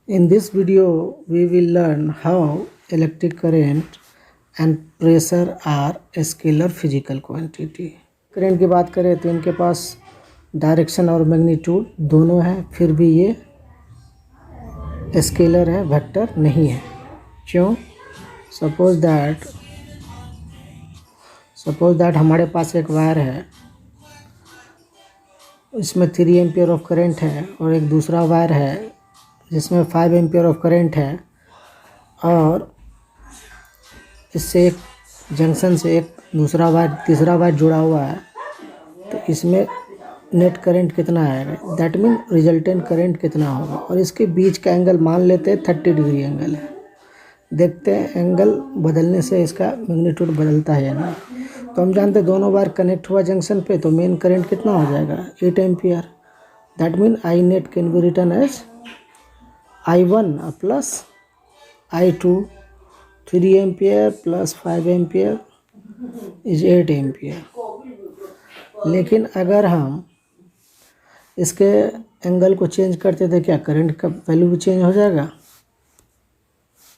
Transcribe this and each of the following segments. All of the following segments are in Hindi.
In this video, we will learn how electric current and pressure are scalar physical quantity. Current की बात करें तो इनके पास डायरेक्शन और मैग्नीट्यूड दोनों है, फिर भी ये स्केलर है, वेक्टर नहीं है। क्यों? सपोज दैट हमारे पास एक वायर है, इसमें 3 एम्पियर ऑफ करंट है, और एक दूसरा वायर है जिसमें 5 एम्पियर ऑफ करंट है, और इससे एक जंक्शन से एक दूसरा वायर, तीसरा वायर जुड़ा हुआ है। तो इसमें नेट करंट कितना आएगा, दैट मीन रिजल्टेंट करंट कितना होगा। और इसके बीच का एंगल मान लेते हैं 30 डिग्री एंगल है। देखते हैं एंगल बदलने से इसका मैग्नीट्यूड बदलता है या नहीं। तो हम जानते हैं दोनों वायर कनेक्ट हुआ जंक्शन पे, तो मेन करंट कितना हो जाएगा, 8 ampere. That mean I net can be return as I1 plus I2। 3 ampere plus 5 ampere is 8 ampere. लेकिन अगर हम इसके एंगल को चेंज करते थे, क्या करंट का वैल्यू भी चेंज हो जाएगा?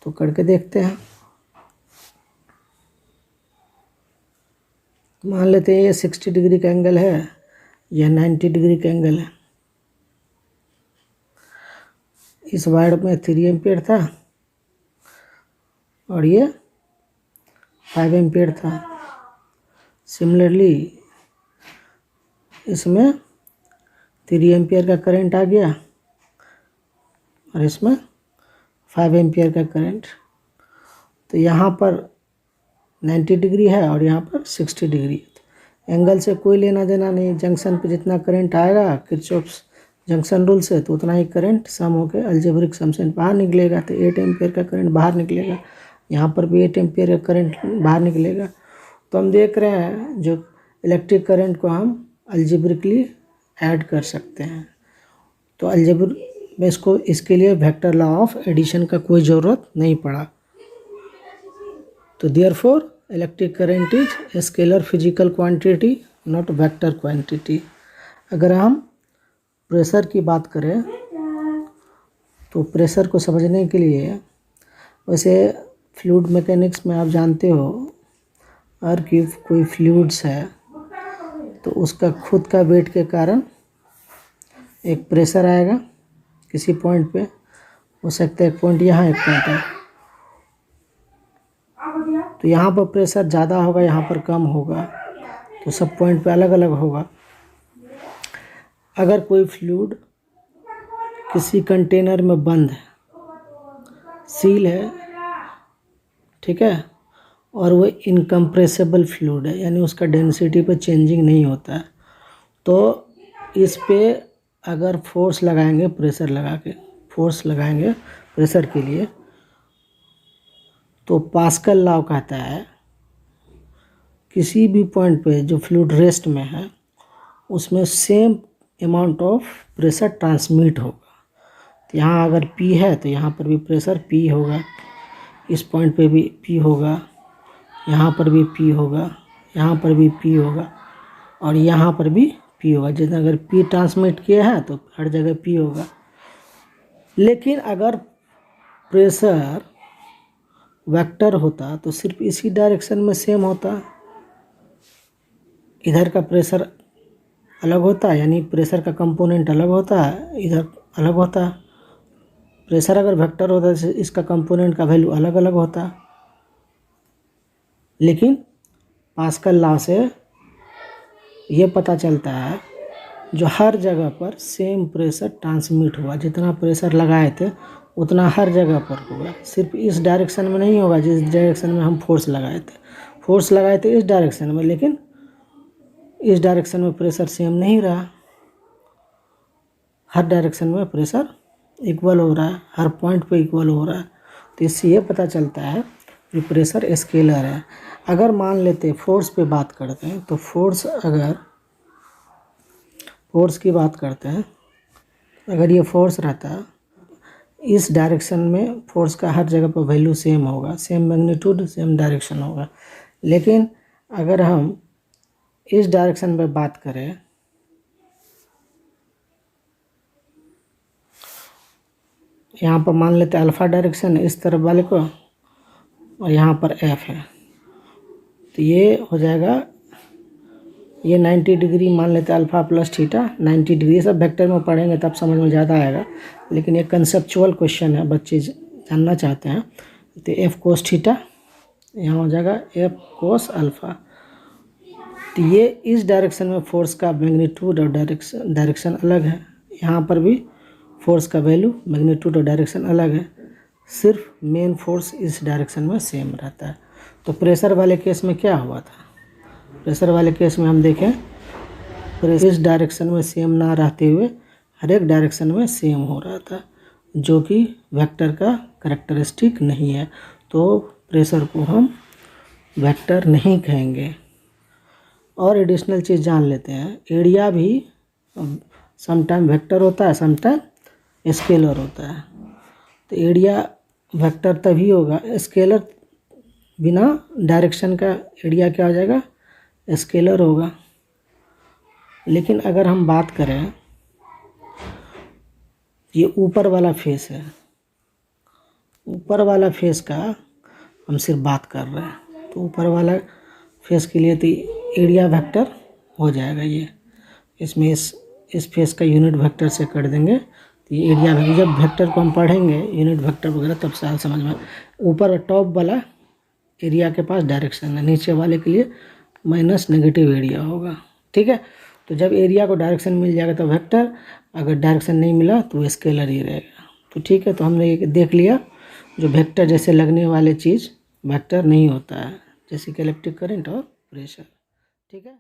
तो करके देखते हैं। मान लेते हैं ये 60 डिग्री का एंगल है, यह 90 डिग्री का एंगल है। इस वायर में 3 एम्पियर था और ये 5 एम्पियर था। सिमिलरली इसमें 3 एम्पियर का करंट आ गया और इसमें 5 एम्पियर का करंट। तो यहाँ पर 90 डिग्री है और यहाँ पर 60 डिग्री है। एंगल से कोई लेना देना नहीं। जंक्शन पे जितना करंट आएगा किरचॉफ्स जंक्शन रूल से, तो उतना ही करंट सम होकर अलजेब्रिक सम से बाहर निकलेगा। तो 8 एम्पियर का करंट बाहर निकलेगा, यहाँ पर भी 8 एम्पियर का करंट बाहर निकलेगा। तो हम देख रहे हैं जो इलेक्ट्रिक करंट को हम अलजेब्रिकली ऐड कर सकते हैं। तो अलजेब्रिक में इसके लिए वेक्टर लॉ ऑफ एडिशन का कोई ज़रूरत नहीं पड़ा। तो therefore electric current is scalar physical quantity, not vector quantity. अगर हम प्रेशर की बात करें तो प्रेशर को समझने के लिए, वैसे फ्लूइड मैकेनिक्स में आप जानते हो, अगर कि कोई फ्लूइड्स है तो उसका खुद का वेट के कारण एक प्रेशर आएगा किसी पॉइंट पे। हो सकता है एक पॉइंट यहाँ, एक पॉइंट है, तो यहाँ पर प्रेशर ज़्यादा होगा, यहाँ पर कम होगा, तो सब पॉइंट पे अलग अलग होगा। अगर कोई फ्लूइड किसी कंटेनर में बंद है, सील है, ठीक है, और वो इनकम्प्रेसिबल फ्लूइड है, यानी उसका डेंसिटी पे चेंजिंग नहीं होता है, तो इस पे अगर फोर्स लगाएंगे, प्रेशर लगा के फोर्स लगाएंगे प्रेशर के लिए, तो पास्कल लॉ कहता है किसी भी पॉइंट पे जो फ्लूइड रेस्ट में है उसमें same amount of pressure transmit होगा। तो यहाँ अगर P है तो यहाँ पर भी प्रेशर P होगा, इस पॉइंट पे भी P होगा, यहाँ पर भी P होगा, यहाँ पर भी P होगा, और यहाँ पर भी P होगा। जितना अगर P ट्रांसमिट किया है तो हर जगह P होगा। लेकिन अगर प्रेशर वेक्टर होता तो सिर्फ इसी डायरेक्शन में सेम होता, इधर का प्रेशर अलग होता, यानी प्रेशर का कंपोनेंट अलग होता है, इधर अलग होता। प्रेशर अगर वेक्टर होता तो इसका कंपोनेंट का वैल्यू अलग अलग होता। लेकिन पास्कल लॉ से ये पता चलता है जो हर जगह पर सेम प्रेशर ट्रांसमिट हुआ, जितना प्रेशर लगाए थे उतना हर जगह पर होगा। सिर्फ इस डायरेक्शन में नहीं होगा जिस डायरेक्शन में हम फोर्स लगाए थे इस डायरेक्शन में, लेकिन इस डायरेक्शन में प्रेशर सेम नहीं रहा। हर डायरेक्शन में प्रेशर इक्वल हो रहा है, हर पॉइंट पे इक्वल हो रहा है। तो इससे ये पता चलता है कि प्रेशर स्केलर है। अगर मान लेते फोर्स पे बात करते हैं, तो फोर्स की बात करते हैं, अगर ये फोर्स रहता, इस डायरेक्शन में फोर्स का हर जगह पर वैल्यू सेम होगा, सेम मैग्नीट्यूड, सेम डायरेक्शन होगा। लेकिन अगर हम इस डायरेक्शन में बात करें यहाँ पर मान लेते हैं अल्फ़ा डायरेक्शन है इस तरफ वाले को, और यहाँ पर एफ है, तो ये हो जाएगा, ये 90 डिग्री मान लेते हैं अल्फ़ा प्लस थीटा 90 डिग्री। सब वेक्टर में पढ़ेंगे तब समझ में ज़्यादा आएगा, लेकिन ये कंसेप्चुअल क्वेश्चन है, बच्चे जानना चाहते हैं। तो एफ कोस थीटा यहाँ हो जाएगा एफ कोस अल्फ़ा। तो ये इस डायरेक्शन में फोर्स का मैग्नीट्यूड और डायरेक्शन अलग है, यहाँ पर भी फोर्स का वैल्यू मैग्नीट्यूड और डायरेक्शन अलग है, सिर्फ मेन फोर्स इस डायरेक्शन में सेम रहता है। तो प्रेशर वाले केस में क्या हुआ था, प्रेशर वाले केस में हम देखें प्रेशर इस डायरेक्शन में सेम ना रहते हुए हर एक डायरेक्शन में सेम हो रहा था, जो कि वेक्टर का करैक्टरिस्टिक नहीं है, तो प्रेशर को हम वेक्टर नहीं कहेंगे। और एडिशनल चीज़ जान लेते हैं, एरिया भी समटाइम वेक्टर होता है, समटाइम स्केलर होता है। तो एरिया वेक्टर तभी होगा, स्केलर बिना डायरेक्शन का एरिया क्या हो जाएगा, स्केलर होगा। लेकिन अगर हम बात करें, ये ऊपर वाला फेस है, ऊपर वाला फेस का हम सिर्फ बात कर रहे हैं, तो ऊपर वाला फेस के लिए तो एरिया वेक्टर हो जाएगा। ये इसमें इस फेस का यूनिट वेक्टर से कर देंगे, तो ये एरिया वेक्टर। जब वेक्टर को हम पढ़ेंगे यूनिट वेक्टर वगैरह तब साल समझ में। ऊपर टॉप वाला एरिया के पास डायरेक्शन है, नीचे वाले के लिए माइनस नेगेटिव एरिया होगा, ठीक है। तो जब एरिया को डायरेक्शन मिल जाएगा तो वेक्टर, अगर डायरेक्शन नहीं मिला तो वो स्केलर ही रहेगा। तो ठीक है, तो हमने ये देख लिया, जो वेक्टर जैसे लगने वाले चीज़ वेक्टर नहीं होता है, जैसे कि इलेक्ट्रिक करंट और प्रेशर, ठीक है।